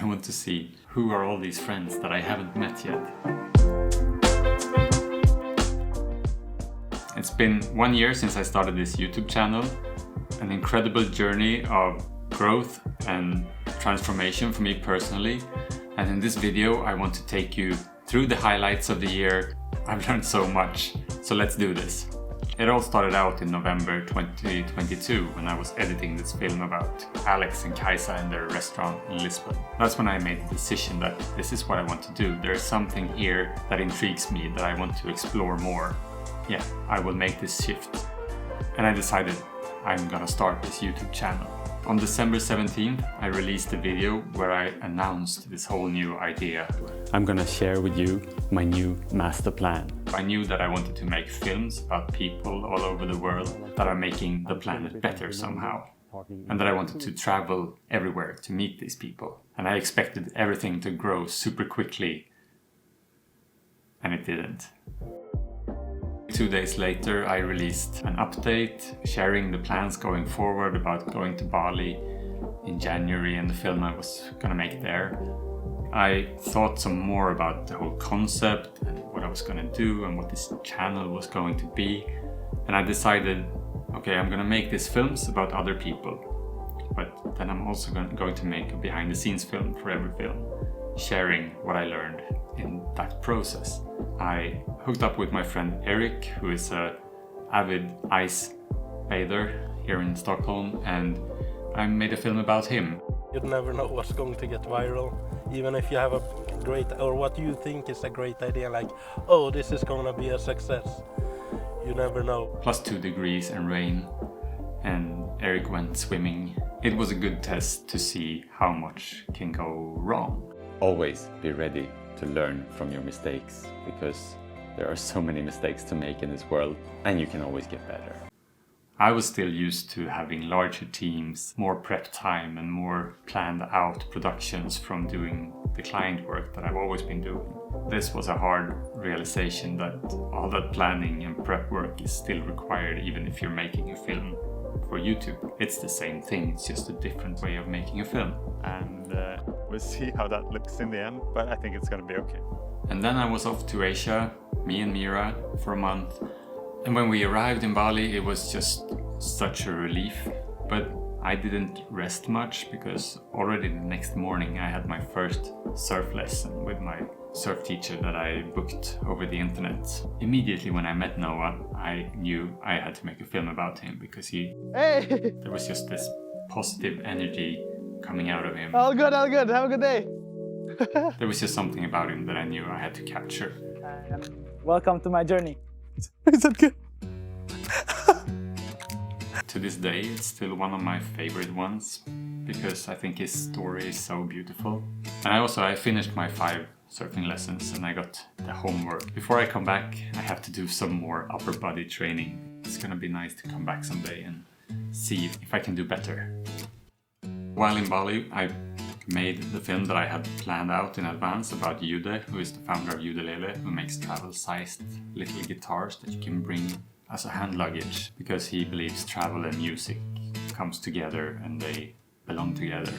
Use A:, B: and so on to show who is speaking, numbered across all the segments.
A: want to see who are all these friends that I haven't met yet. It's been 1 year since I started this YouTube channel, an incredible journey of growth and transformation for me personally. And in this video I want to take you through the highlights of the year. I've learned so much, so let's do this. It all started out in November 2022 when I was editing this film about Alex and Kaisa and their restaurant in Lisbon. That's when I made the decision that this is what I want to do. There is something here that intrigues me that I want to explore more. Yeah, I will make this shift. And I decided I'm gonna start this YouTube channel. On December 17th, I released a video where I announced this whole new idea. I'm gonna share with you my new master plan. I knew that I wanted to make films about people all over the world that are making the planet better somehow. And that I wanted to travel everywhere to meet these people. And I expected everything to grow super quickly. And it didn't. 2 days later, I released an update sharing the plans going forward about going to Bali in January and the film I was gonna make there. I thought some more about the whole concept and what I was gonna do and what this channel was going to be. And I decided, okay, I'm gonna make these films about other people. But then I'm also going to make a behind the scenes film for every film, sharing what I learned in that process. I hooked up with my friend Erik, who is an avid ice bather here in Stockholm, and I made a film about him.
B: You never know what's going to get viral, even if you have a great, or what you think is a great idea, like, oh, this is gonna be a success. You never know.
A: Plus 2 degrees and rain, and Erik went swimming. It was a good test to see how much can go wrong.
C: Always be ready to learn from your mistakes, because there are so many mistakes to make in this world, and you can always get better.
A: I was still used to having larger teams, more prep time and more planned out productions from doing the client work that I've always been doing. This was a hard realization that all that planning and prep work is still required even if you're making a film for YouTube. It's the same thing, it's just a different way of making a film.
D: And we'll see how that looks in the end, but I think it's going to be okay.
A: And then I was off to Asia, me and Mira, for a month. And when we arrived in Bali, it was just such a relief. But I didn't rest much because already the next morning I had my first surf lesson with my surf teacher that I booked over the internet. Immediately when I met Noah, I knew I had to make a film about him because there was just this positive energy coming out of him.
E: All good, have a good day.
A: There was just something about him that I knew I had to capture.
E: Welcome to my journey. Is that good?
A: To this day, it's still one of my favorite ones because I think his story is so beautiful. And I finished my 5 surfing lessons and I got the homework. Before I come back, I have to do some more upper body training. It's gonna be nice to come back someday and see if I can do better. While in Bali, I made the film that I had planned out in advance about Yude, who is the founder of Yudelele, who makes travel-sized little guitars that you can bring as a hand luggage, because he believes travel and music comes together and they belong together.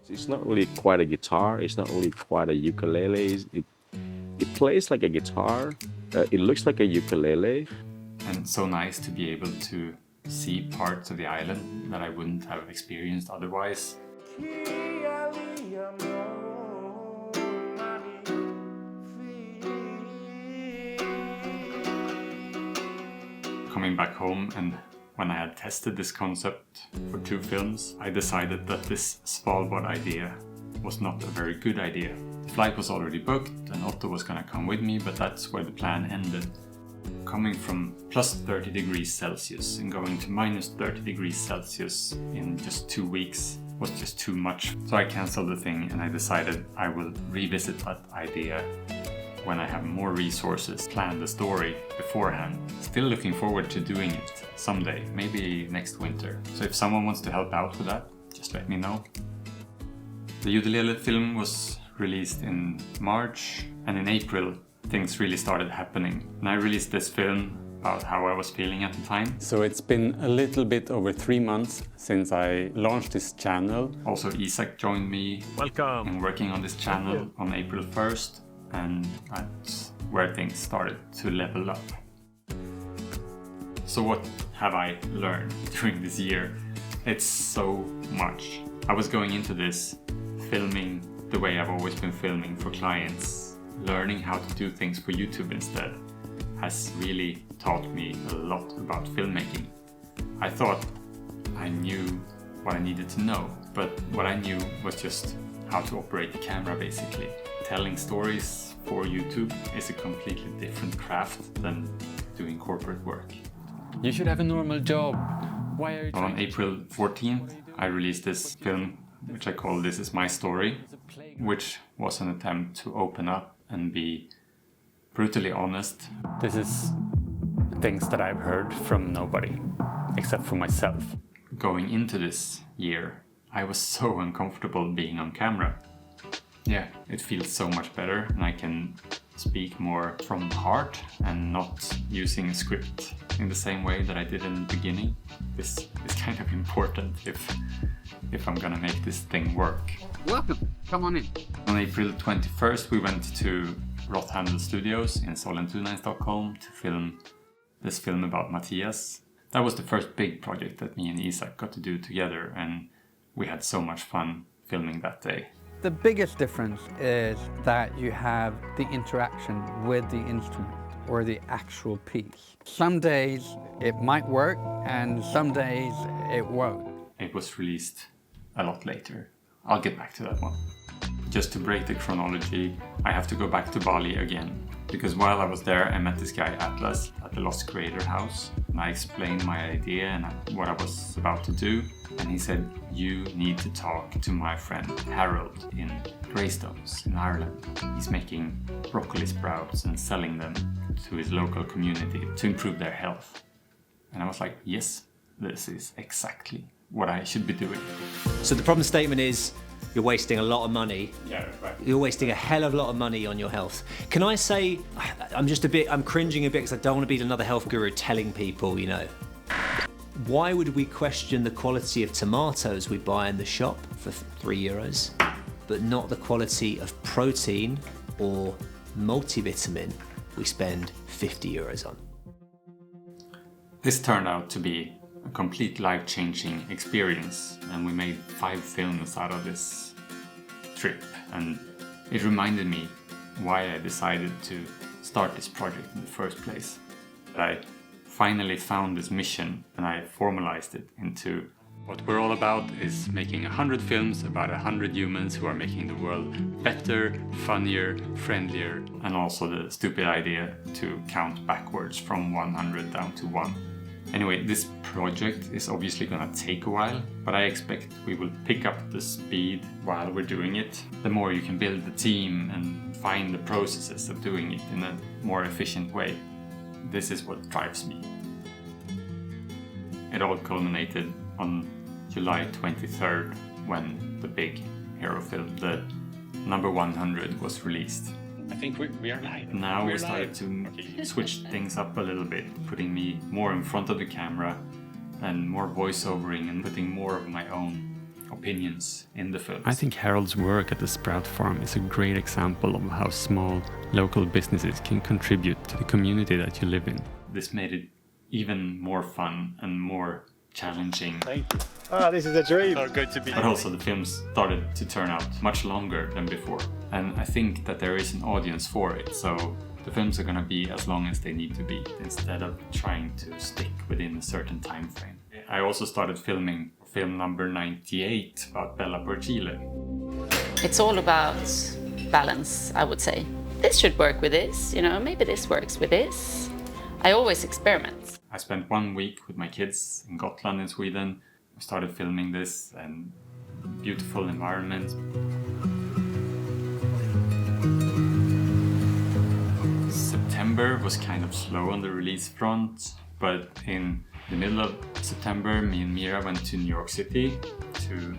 F: It's not really quite a guitar, it's not really quite a ukulele, it plays like a guitar, it looks like a ukulele.
A: And so nice to be able to see parts of the island that I wouldn't have experienced otherwise. Coming back home, and when I had tested this concept for 2 films, I decided that this Svalbard idea was not a very good idea. The flight was already booked and Otto was gonna come with me, but that's where the plan ended. Coming from plus 30 degrees Celsius and going to minus 30 degrees Celsius in just 2 weeks was just too much. So I cancelled the thing and I decided I will revisit that idea when I have more resources, plan the story beforehand. Still looking forward to doing it someday, maybe next winter. So if someone wants to help out with that, just let me know. The Yudelele film was released in March, and in April things really started happening. And I released this film about how I was feeling at the time.
G: So it's been a little bit over 3 months since I launched this channel.
A: Also, Isak joined me in working on this channel on April 1st, and that's where things started to level up. So what have I learned during this year? It's so much. I was going into this filming the way I've always been filming for clients. Learning how to do things for YouTube instead has really taught me a lot about filmmaking. I thought I knew what I needed to know, but what I knew was just how to operate the camera basically. Telling stories for YouTube is a completely different craft than doing corporate work.
G: You should have a normal job. Why are you
A: On April 14th, I released this film, which I call This Is My Story, which was an attempt to open up and be brutally honest.
G: This is things that I've heard from nobody, except for myself.
A: Going into this year, I was so uncomfortable being on camera. Yeah, it feels so much better, and I can speak more from the heart and not using a script in the same way that I did in the beginning. This is kind of important if I'm gonna make this thing work.
H: Welcome, come on in.
A: On April 21st, we went to Roth Handle Studios in Sollentuna in Stockholm to film this film about Mattias. That was the first big project that me and Isak got to do together, and we had so much fun filming that day.
H: The biggest difference is that you have the interaction with the instrument or the actual piece. Some days it might work and some days it won't.
A: It was released a lot later. I'll get back to that one. Just to break the chronology, I have to go back to Bali again. Because while I was there, I met this guy Atlas at the Lost Creator House. And I explained my idea and what I was about to do. And he said, you need to talk to my friend Harold in Greystones in Ireland. He's making broccoli sprouts and selling them to his local community to improve their health. And I was like, yes, this is exactly what I should be doing.
I: So the problem statement is, you're wasting a lot of money.
A: Yeah, right.
I: You're wasting a hell of a lot of money on your health. Can I say, I'm cringing a bit because I don't want to be another health guru telling people, you know. Why would we question the quality of tomatoes we buy in the shop for €3, but not the quality of protein or multivitamin we spend €50 on?
A: This turned out to be a complete life-changing experience, and we made 5 films out of this trip, and it reminded me why I decided to start this project in the first place. I finally found this mission and I formalized it into what we're all about is making 100 films about 100 humans who are making the world better, funnier, friendlier, and also the stupid idea to count backwards from 100 down to 1. Anyway, this project is obviously gonna take a while, but I expect we will pick up the speed while we're doing it. The more you can build the team and find the processes of doing it in a more efficient way, this is what drives me. It all culminated on July 23rd when the big hero film, the number 100, was released.
G: I think we are live.
A: Now we started to switch things up a little bit, putting me more in front of the camera and more voiceovering and putting more of my own opinions in the film.
J: I think Harold's work at the Sprout Farm is a great example of how small local businesses can contribute to the community that you live in.
A: This made it even more fun and more challenging.
D: Thank you.
K: Ah, this is a dream.
D: So good to be
A: But
D: here.
A: also the films started to turn out much longer than before. And I think that there is an audience for it, so the films are gonna be as long as they need to be, instead of trying to stick within a certain time frame. I also started filming film number 98 about Bella Porcile.
L: It's all about balance, I would say. This should work with this, you know, maybe this works with this. I always experiment.
A: I spent 1 week with my kids in Gotland in Sweden. I started filming this and beautiful environment. September was kind of slow on the release front, but in the middle of September, me and Mira went to New York City to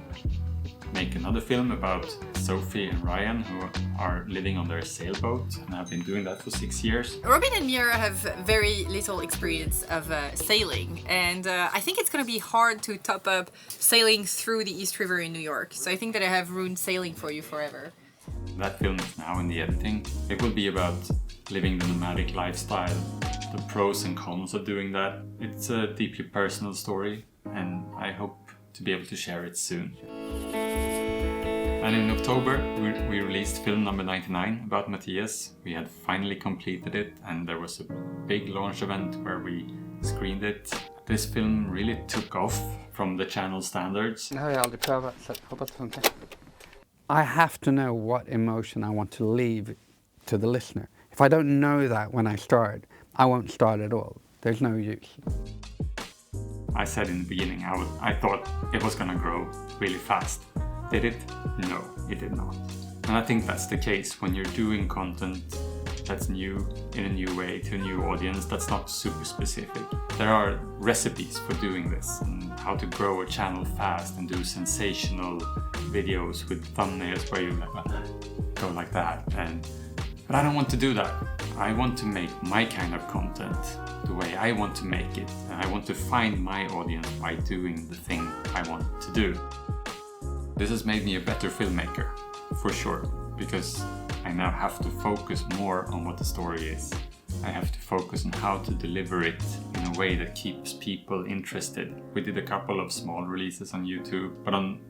A: make another film about Sophie and Ryan, who are living on their sailboat, and I've been doing that for 6 years.
K: Robin and Mira have very little experience of sailing, and I think it's going to be hard to top up sailing through the East River in New York. So I think that I have ruined sailing for you forever.
A: That film is now in the editing. It will be about living the nomadic lifestyle, the pros and cons of doing that. It's a deeply personal story, and I hope to be able to share it soon. And in October we released film number 99 about Mattias. We had finally completed it, and there was a big launch event where we screened it. This film really took off from the channel standards.
H: Det har jag aldrig prövat, så hoppas det funkar. I have to know what emotion I want to leave to the listener. If I don't know that when I start, I won't start at all. There's no use.
A: I said in the beginning I thought it was gonna grow really fast. Did it? No, it did not. And I think that's the case when you're doing content that's new, in a new way, to a new audience, that's not super specific. There are recipes for doing this, and how to grow a channel fast and do sensational videos with thumbnails where you go like that. But I don't want to do that. I want to make my kind of content the way I want to make it. And I want to find my audience by doing the thing I want to do. This has made me a better filmmaker, for sure, because I now have to focus more on what the story is. I have to focus on how to deliver it in a way that keeps people interested. We did a couple of small releases on YouTube, but on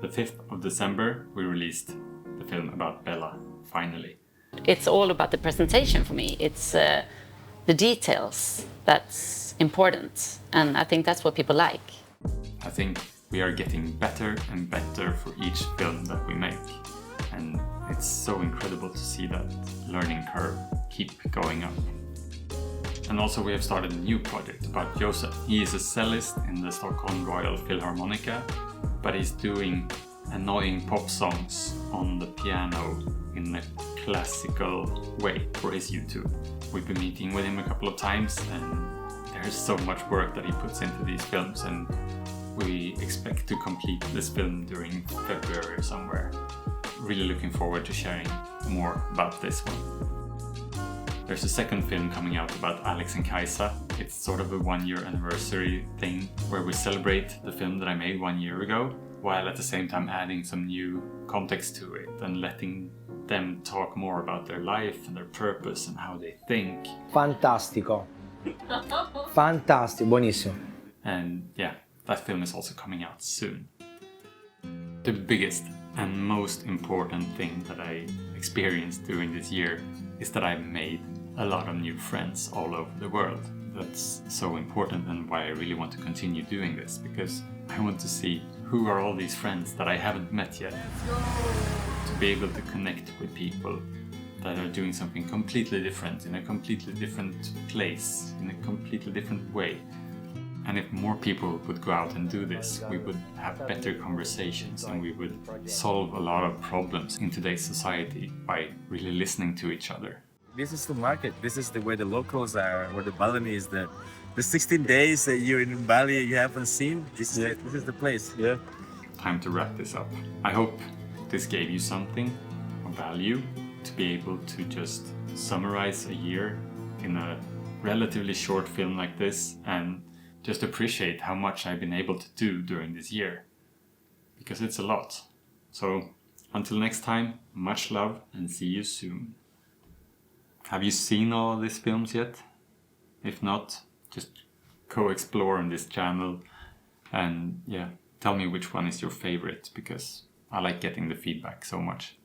A: the 5th of December we released the film about Bella, finally.
L: It's all about the presentation for me. It's the details that's important, and I think that's what people like.
A: I think we are getting better and better for each film that we make, and it's so incredible to see that learning curve keep going up. And also we have started a new project about Joseph. He is a cellist in the Stockholm Royal Philharmonica, but he's doing annoying pop songs on the piano in a classical way for his YouTube. We've been meeting with him a couple of times, and there's so much work that he puts into these films, and we expect to complete this film during February or somewhere. Really looking forward to sharing more about this one. There's a second film coming out about Alex and Kaisa. It's sort of a 1-year anniversary thing where we celebrate the film that I made 1 year ago, while at the same time adding some new context to it and letting them talk more about their life and their purpose and how they think.
M: Fantastico. Fantastico, buonissimo.
A: And yeah, that film is also coming out soon. The biggest and most important thing that I experienced during this year is that I've made a lot of new friends all over the world. That's so important, and why I really want to continue doing this, because I want to see who are all these friends that I haven't met yet. To be able to connect with people that are doing something completely different, in a completely different place, in a completely different way. And if more people would go out and do this, we would have better conversations, and we would solve a lot of problems in today's society by really listening to each other.
N: This is the market. This is the way the locals are, where the Balinese, the 16 days that you're in Bali you haven't seen. This is the place. Yeah.
A: Time to wrap this up. I hope this gave you something of value to be able to just summarize a year in a relatively short film like this, and just appreciate how much I've been able to do during this year, because it's a lot. So until next time, much love and see you soon. Have you seen all of these films yet? If not, just go explore on this channel, and yeah, tell me which one is your favorite, because I like getting the feedback so much.